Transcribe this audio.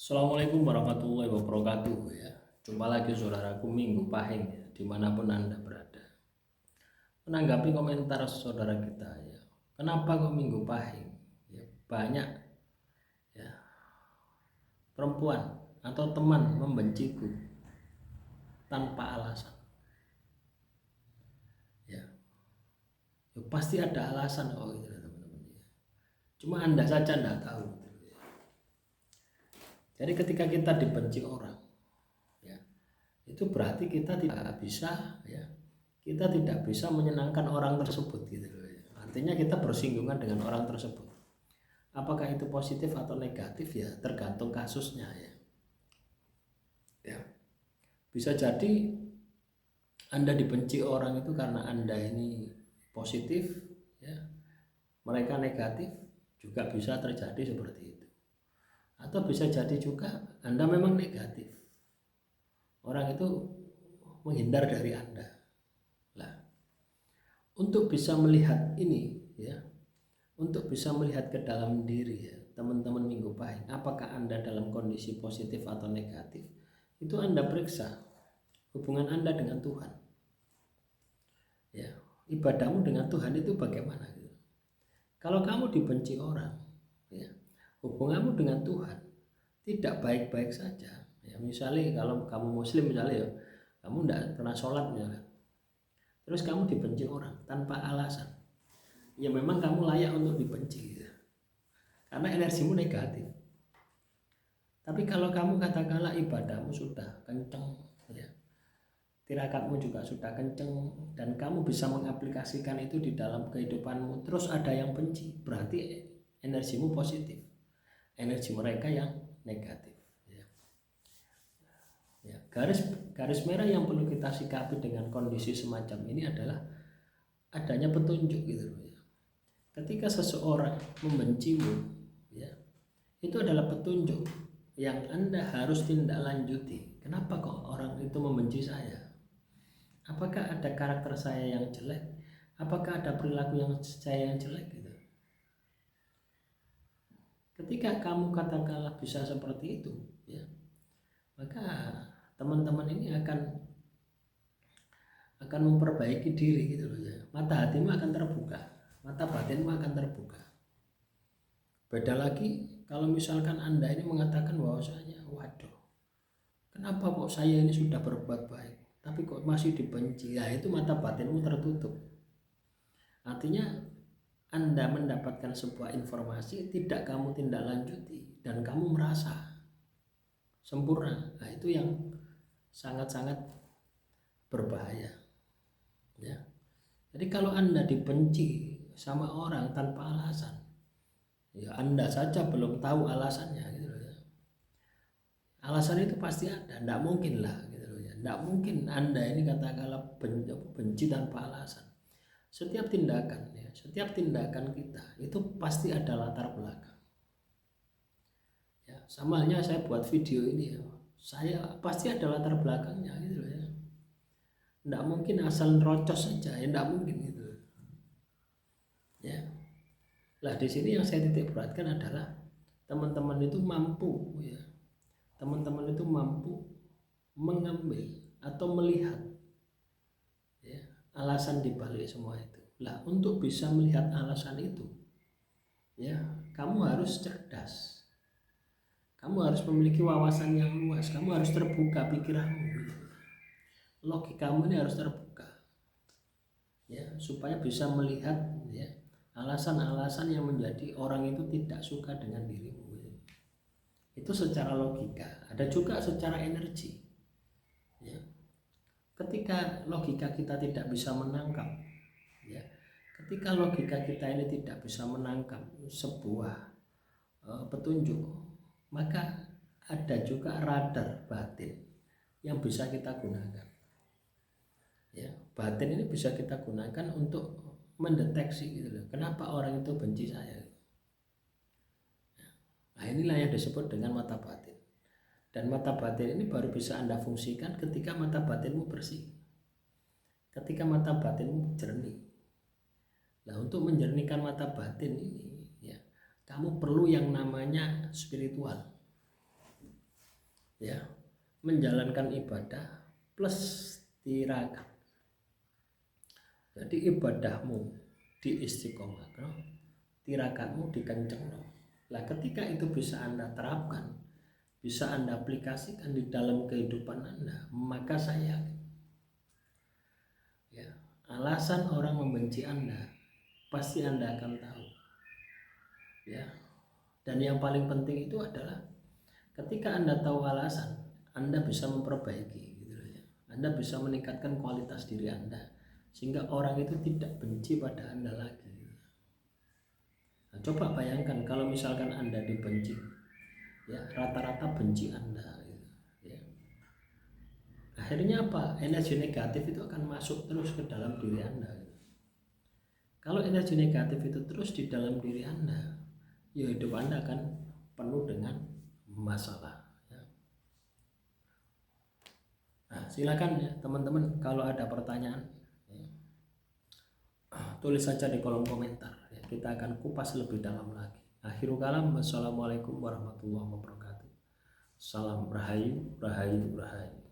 Assalamualaikum warahmatullahi wabarakatuh ya. Jumpa lagi saudaraku Minggu Pahing ya, dimanapun Anda berada. Menanggapi komentar saudara kita ya, kenapa kok Minggu Pahing? Ya, banyak ya perempuan atau teman membenciku tanpa alasan. Ya, pasti ada alasan kok gitu teman-teman ya. Cuma Anda saja tidak tahu. Jadi ketika kita dibenci orang, ya, itu berarti kita tidak bisa, ya, kita tidak bisa menyenangkan orang tersebut, gitu. Artinya kita bersinggungan dengan orang tersebut. Apakah itu positif atau negatif ya tergantung kasusnya ya. Ya, bisa jadi Anda dibenci orang itu karena Anda ini positif, ya, mereka negatif, juga bisa terjadi seperti itu. Atau bisa jadi juga Anda memang negatif, orang itu menghindar dari Anda. Nah, untuk bisa melihat ini ya, untuk bisa melihat ke dalam diri ya, teman-teman Minggu Pahing, apakah Anda dalam kondisi positif atau negatif, itu Anda periksa hubungan Anda dengan Tuhan. Ya, ibadahmu dengan Tuhan itu bagaimana gitu. Kalau kamu dibenci orang, ya, hubunganmu dengan Tuhan tidak baik-baik saja ya. Misalnya kalau kamu muslim misalnya ya, kamu tidak pernah sholat misalnya, terus kamu dibenci orang tanpa alasan, ya memang kamu layak untuk dibenci ya, karena energimu negatif. Tapi kalau kamu katakanlah ibadahmu sudah kenceng ya, tirakatmu juga sudah kenceng, dan kamu bisa mengaplikasikan itu di dalam kehidupanmu, terus ada yang benci, berarti energimu positif, energi mereka yang negatif ya. Ya, garis merah yang perlu kita sikapi dengan kondisi semacam ini adalah adanya petunjuk gitu ya. Ketika seseorang membencimu ya, itu adalah petunjuk yang Anda harus tindak lanjuti. Kenapa kok orang itu membenci saya? Apakah ada karakter saya yang jelek? Apakah ada perilaku yang saya yang jelek gitu? Ketika kamu katakanlah bisa seperti itu ya, maka teman-teman ini akan memperbaiki diri gitu loh ya. Mata hatimu akan terbuka, mata batinmu akan terbuka. Beda lagi kalau misalkan Anda ini mengatakan bahwasanya, waduh, kenapa kok saya ini sudah berbuat baik tapi kok masih dibenci, ya itu mata batinmu tertutup. Artinya Anda mendapatkan sebuah informasi, tidak kamu tindak lanjuti, dan kamu merasa sempurna. Nah itu yang sangat-sangat berbahaya ya. Jadi kalau Anda dibenci sama orang tanpa alasan, ya Anda saja belum tahu alasannya gitu loh ya. Alasan itu pasti ada, tidak mungkin lah gitu loh ya. Tidak mungkin Anda ini katakanlah benci tanpa alasan. Setiap tindakan ya, setiap tindakan kita itu pasti ada latar belakang. Ya, sama halnya saya buat video ini ya, saya pasti ada latar belakangnya gitu loh ya. Tidak mungkin asal nerocos saja ya, tidak mungkin gitu. Ya. Lah di sini yang saya titik beratkan adalah teman-teman itu mampu ya. Teman-teman itu mampu mengambil atau melihat ya, alasan dibalik semua itu. Lah untuk bisa melihat alasan itu ya, kamu harus cerdas. Kamu harus memiliki wawasan yang luas, kamu harus terbuka pikiranmu gitu. Logikamu ini harus terbuka ya, supaya bisa melihat ya alasan-alasan yang menjadi orang itu tidak suka dengan dirimu. Itu secara logika. Ada juga secara energi ya. Ketika logika kita tidak bisa menangkap ya, ketika logika kita ini tidak bisa menangkap sebuah petunjuk, maka ada juga radar batin yang bisa kita gunakan ya. Batin ini bisa kita gunakan untuk mendeteksi gitu loh, kenapa orang itu benci saya. Nah inilah yang disebut dengan mata batin. Dan mata batin ini baru bisa Anda fungsikan ketika mata batinmu bersih, ketika mata batinmu jernih. Nah untuk menjernihkan mata batin ini ya, kamu perlu yang namanya spiritual ya, menjalankan ibadah plus tirakat. Jadi ibadahmu diistiqomahkan, tirakatmu dikencengkan. Lah ketika itu bisa Anda terapkan, bisa Anda aplikasikan di dalam kehidupan Anda, maka saya ya, alasan orang membenci Anda pasti Anda akan tahu. Ya. Dan yang paling penting itu adalah ketika Anda tahu alasan, Anda bisa memperbaiki gitu ya. Anda bisa meningkatkan kualitas diri Anda sehingga orang itu tidak benci pada Anda lagi. Nah, coba bayangkan kalau misalkan Anda dibenci, ya rata-rata benci Anda. Gitu, ya. Akhirnya apa? Energi negatif itu akan masuk terus ke dalam diri Anda. Gitu. Kalau energi negatif itu terus di dalam diri Anda, ya hidup Anda akan penuh dengan masalah. Ya. Nah, silakan ya teman-teman kalau ada pertanyaan. Tulis saja di kolom komentar ya, kita akan kupas lebih dalam lagi. Akhirul kalam, wassalamualaikum warahmatullahi wabarakatuh. Salam rahayu, rahayu, rahayu.